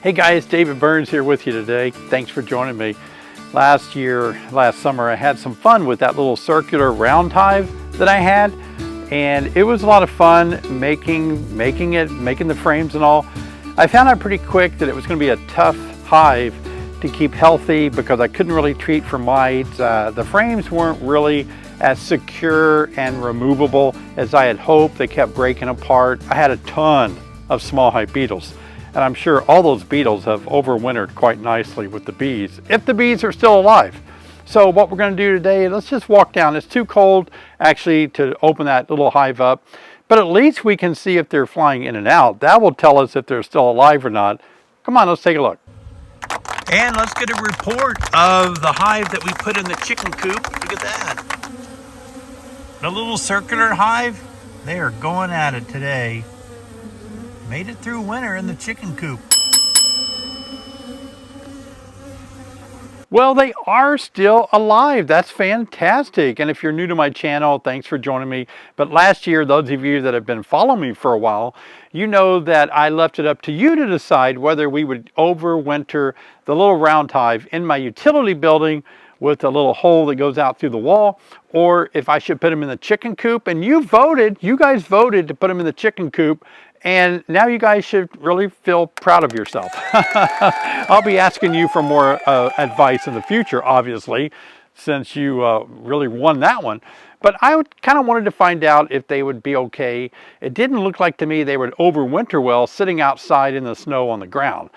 Hey guys, David Burns here with you today. Thanks for joining me. Last summer, I had some fun with that little circular round hive that I had, and it was a lot of fun making the frames and all. I found out pretty quick that it was going to be a tough hive to keep healthy because I couldn't really treat for mites. The frames weren't really as secure and removable as I had hoped. They kept breaking apart. I had a ton of small hive beetles. And I'm sure all those beetles have overwintered quite nicely with the bees, if the bees are still alive. So what we're going to do today, let's just walk down. It's too cold actually to open that little hive up, but at least we can see if they're flying in and out. That will tell us if they're still alive or not. Come on, let's take a look. And let's get a report of the hive that we put in the chicken coop. Look at that. The little circular hive, they are going at it today. Made it through winter in the chicken coop. Well, they are still alive. That's fantastic. And if you're new to my channel, thanks for joining me. But last year, those of you that have been following me for a while, you know that I left it up to you to decide whether we would overwinter the little round hive in my utility building with a little hole that goes out through the wall, or if I should put them in the chicken coop. And you guys voted to put them in the chicken coop. And now you guys should really feel proud of yourself. I'll be asking you for more advice in the future, obviously, since you really won that one. But I kind of wanted to find out if they would be okay. It didn't look like to me they would overwinter well sitting outside in the snow on the ground.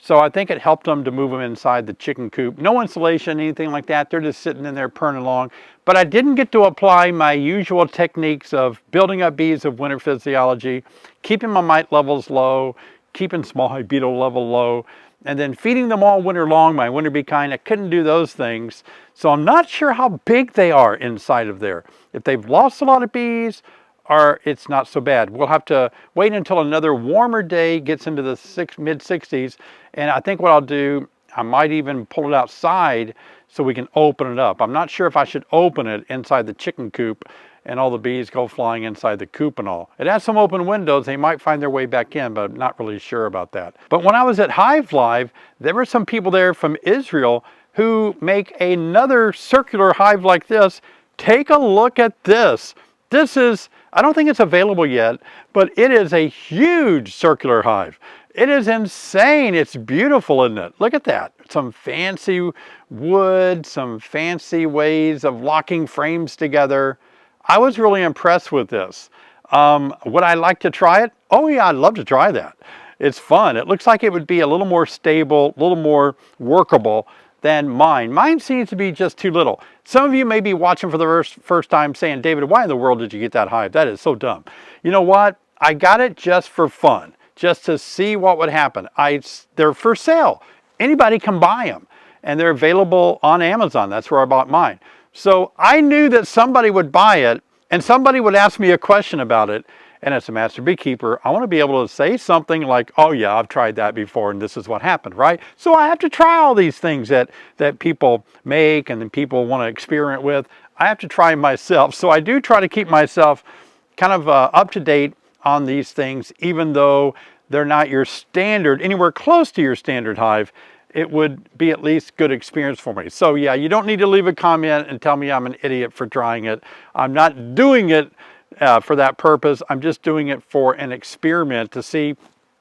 So I think it helped them to move them inside the chicken coop. No insulation, anything like that. They're just sitting in there purring along. But I didn't get to apply my usual techniques of building up bees of winter physiology, keeping my mite levels low, keeping small hive beetle level low, and then feeding them all winter long, my winter bee kind. I couldn't do those things. So I'm not sure how big they are inside of there. If they've lost a lot of bees, or it's not so bad. We'll have to wait until another warmer day gets into the mid-60s. And I think what I'll do, I might even pull it outside so we can open it up. I'm not sure if I should open it inside the chicken coop and all the bees go flying inside the coop and all. It has some open windows. They might find their way back in, but I'm not really sure about that. But when I was at Hive Live, there were some people there from Israel who make another circular hive like this. Take a look at this. This is, I don't think it's available yet, but it is a huge circular hive. It is insane. It's beautiful, isn't it? Look at that. Some fancy wood, some fancy ways of locking frames together. I was really impressed with this. Would I like to try it? Oh yeah, I'd love to try that. It's fun. It looks like it would be a little more stable, a little more workable than mine. Mine seems to be just too little. Some of you may be watching for the first time saying, David, why in the world did you get that hive? That is so dumb. You know what? I got it just for fun, just to see what would happen. They're for sale. Anybody can buy them, and they're available on Amazon. That's where I bought mine. So I knew that somebody would buy it, and somebody would ask me a question about it. And as a master beekeeper, I want to be able to say something like, oh yeah, I've tried that before and this is what happened, right? So I have to try all these things that people make and then people want to experiment with. I have to try myself. So I do try to keep myself kind of up to date on these things, even though they're not your standard, anywhere close to your standard hive. It would be at least good experience for me. So yeah, you don't need to leave a comment and tell me I'm an idiot for trying it. I'm not doing it for that purpose. I'm just doing it for an experiment to see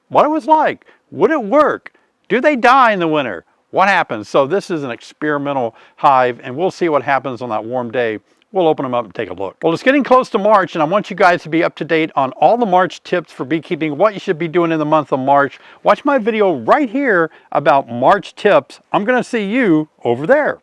what it was like. Would it work? Do they die in the winter? What happens? So this is an experimental hive, and we'll see what happens on that warm day. We'll open them up and take a look. Well, it's getting close to March, and I want you guys to be up to date on all the March tips for beekeeping, what you should be doing in the month of March. Watch my video right here about March tips. I'm going to see you over there.